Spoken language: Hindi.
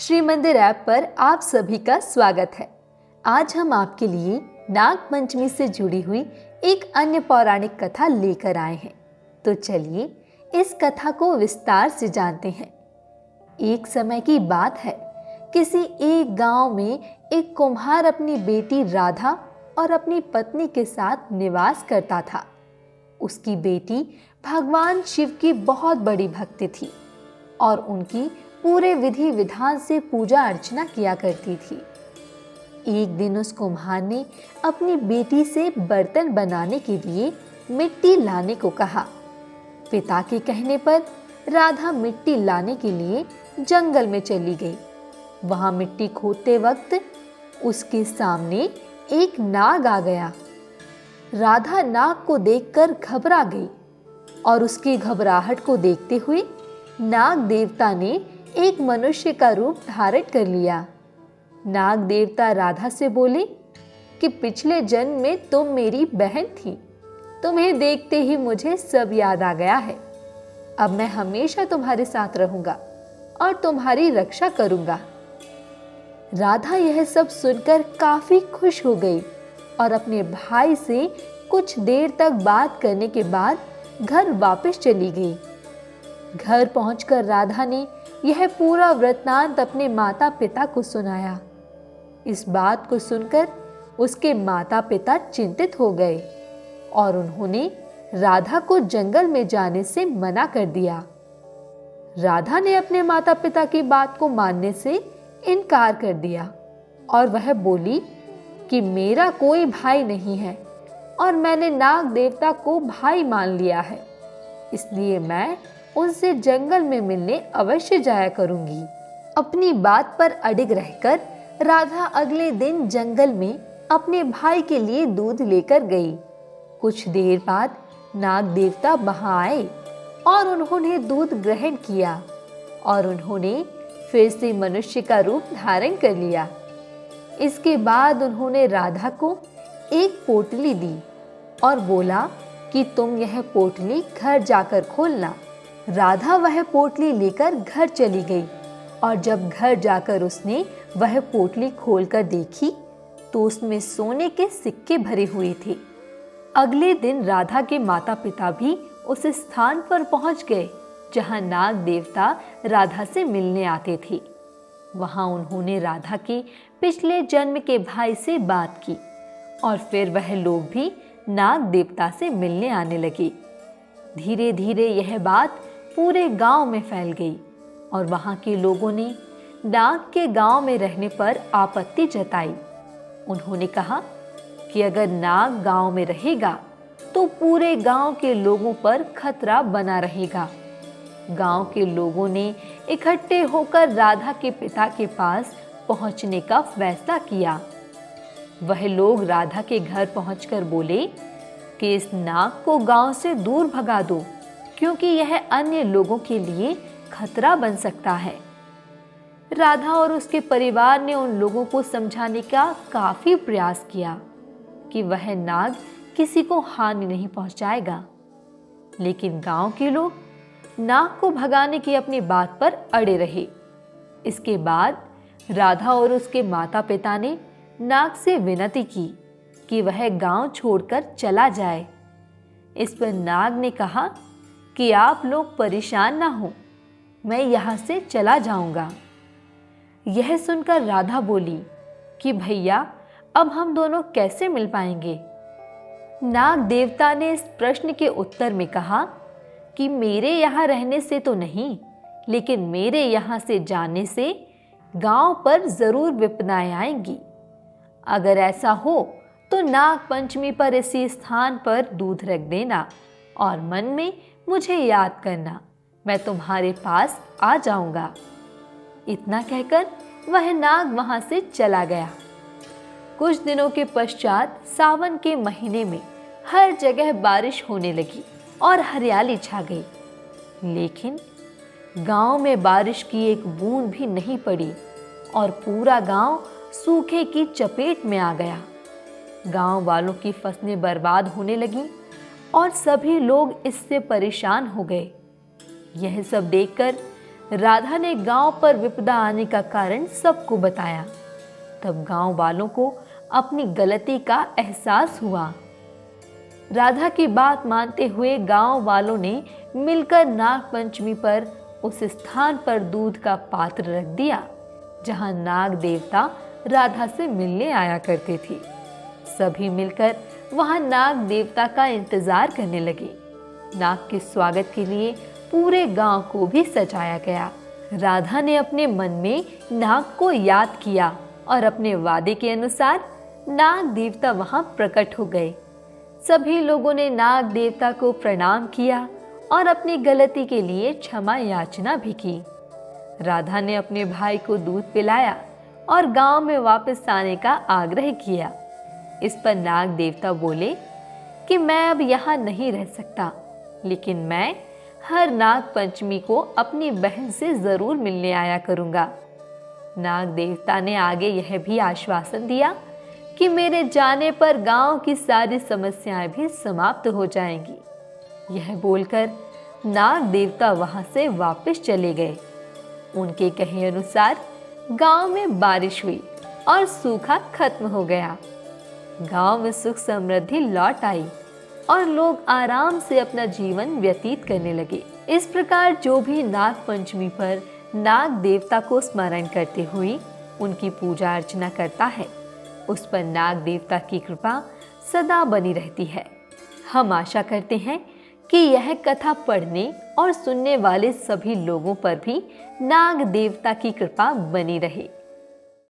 श्री मंदिर ऐप पर आप सभी का स्वागत है। आज हम आपके लिए नाग पंचमी से जुड़ी हुई एक अन्य पौराणिक कथा लेकर आए हैं। तो चलिए इस कथा को विस्तार से जानते हैं। एक समय की बात है, किसी एक गांव में एक कुम्हार अपनी बेटी राधा और अपनी पत्नी के साथ निवास करता था। उसकी बेटी भगवान शिव की बहुत बड़ी भक्त थी और उनकी पूरे विधि विधान से पूजा अर्चना किया करती थी। एक दिन उस कुम्हार ने अपनी बेटी से बर्तन बनाने के लिए मिट्टी लाने को कहा। पिता के कहने पर राधा मिट्टी लाने के लिए जंगल में चली गई। वहां मिट्टी खोदते वक्त उसके सामने एक नाग आ गया। राधा नाग को देखकर घबरा गई और उसकी घबराहट को देखते हुए नाग देवता ने एक मनुष्य का रूप धारण कर लिया। नाग देवता राधा से बोले कि पिछले जन्म में तुम मेरी बहन थी। तुम्हें देखते ही मुझे सब याद आ गया है। अब मैं हमेशा तुम्हारे साथ रहूंगा और तुम्हारी रक्षा करूंगा। राधा यह सब सुनकर काफी खुश हो गई और अपने भाई से कुछ देर तक बात करने के बाद घर वापस चली गई। घर पहुंचकर राधा ने यह पूरा वृत्तांत अपने माता पिता को सुनाया। इस बात को सुनकर उसके माता पिता चिंतित हो गए और उन्होंने राधा को जंगल में जाने से मना कर दिया। राधा ने अपने माता पिता की बात को मानने से इनकार कर दिया और वह बोली कि मेरा कोई भाई नहीं है और मैंने नाग देवता को भाई मान लिया है, इसलिए मैं उनसे जंगल में मिलने अवश्य जाया करूंगी। अपनी बात पर अडिग रहकर राधा अगले दिन जंगल में अपने भाई के लिए दूध लेकर गई। कुछ देर बाद नाग देवता वहां आए और उन्होंने दूध ग्रहण किया और उन्होंने फिर से मनुष्य का रूप धारण कर लिया। इसके बाद उन्होंने राधा को एक पोटली दी और बोला कि तुम यह पोटली घर जाकर खोलना। राधा वह पोटली लेकर घर चली गई और जब घर जाकर उसने वह पोटली खोलकर देखी तो उसमें सोने के सिक्के भरे हुए थे। अगले दिन राधा के माता पिता भी उस स्थान पर पहुंच गए जहां नाग देवता राधा से मिलने आते थे। वहां उन्होंने राधा के पिछले जन्म के भाई से बात की और फिर वह लोग भी नाग देवता से मिलने आने लगे। धीरे धीरे यह बात पूरे गांव में फैल गई और वहां के लोगों ने नाग के गांव में रहने पर आपत्ति जताई। उन्होंने कहा कि अगर नाग गांव में रहेगा तो पूरे गांव के लोगों पर खतरा बना रहेगा। गांव के लोगों ने इकट्ठे होकर राधा के पिता के पास पहुंचने का फैसला किया। वह लोग राधा के घर पहुंचकर बोले कि इस नाग को गांव से दूर भगा दो, क्योंकि यह अन्य लोगों के लिए खतरा बन सकता है। राधा और उसके परिवार ने उन लोगों को समझाने का काफी प्रयास किया कि वह नाग किसी को हानि नहीं पहुंचाएगा, लेकिन गांव के लोग नाग को भगाने की अपनी बात पर अड़े रहे। इसके बाद राधा और उसके माता पिता ने नाग से विनती की कि वह गांव छोड़कर चला जाए। इस पर नाग ने कहा कि आप लोग परेशान ना हो, मैं यहां से चला जाऊंगा। यह सुनकर राधा बोली कि भैया, अब हम दोनों कैसे मिल पाएंगे? नाग देवता ने इस प्रश्न के उत्तर में कहा कि मेरे यहाँ रहने से तो नहीं, लेकिन मेरे यहाँ से जाने से गांव पर जरूर विपदाएं आएंगी। अगर ऐसा हो तो नाग पंचमी पर इसी स्थान पर दूध रख देना और मन में मुझे याद करना, मैं तुम्हारे पास आ जाऊंगा। इतना कहकर वह नाग वहां से चला गया। कुछ दिनों के पश्चात सावन के महीने में हर जगह बारिश होने लगी और हरियाली छा गई, लेकिन गांव में बारिश की एक बूंद भी नहीं पड़ी और पूरा गांव सूखे की चपेट में आ गया। गांव वालों की फसलें बर्बाद होने लगीं और सभी लोग इससे परेशान हो गए। यह सब देखकर राधा ने गांव पर विपदा आने का कारण सबको बताया। तब गांव वालों को अपनी गलती का एहसास हुआ। राधा की बात मानते हुए गांव वालों ने मिलकर नाग पंचमी पर उस स्थान पर दूध का पात्र रख दिया जहां नाग देवता राधा से मिलने आया करते थे। सभी मिलकर वहां नाग देवता का इंतजार करने लगे। नाग के स्वागत के लिए पूरे गांव को भी सजाया गया। राधा ने अपने मन में नाग को याद किया और अपने वादे के अनुसार नाग देवता वहां प्रकट हो गए। सभी लोगों ने नाग देवता को प्रणाम किया और अपनी गलती के लिए क्षमा याचना भी की। राधा ने अपने भाई को दूध पिलाया और गांव में वापस आने का आग्रह किया। इस पर नाग देवता बोले कि मैं अब यहाँ नहीं रह सकता, लेकिन मैं हर नाग पंचमी को अपनी बहन से जरूर मिलने आया करूंगा। नाग देवता ने आगे यह भी आश्वासन दिया कि मेरे जाने पर गांव की सारी समस्याएं भी समाप्त हो जाएंगी। यह बोलकर नाग देवता वहां से वापस चले गए। उनके कहे अनुसार गांव में बारिश हुई और सूखा खत्म हो गया। गांव में सुख समृद्धि लौट आई और लोग आराम से अपना जीवन व्यतीत करने लगे। इस प्रकार जो भी नाग पंचमी पर नाग देवता को स्मरण करते हुए उनकी पूजा अर्चना करता है, उस पर नाग देवता की कृपा सदा बनी रहती है। हम आशा करते हैं कि यह कथा पढ़ने और सुनने वाले सभी लोगों पर भी नाग देवता की कृपा बनी रहे।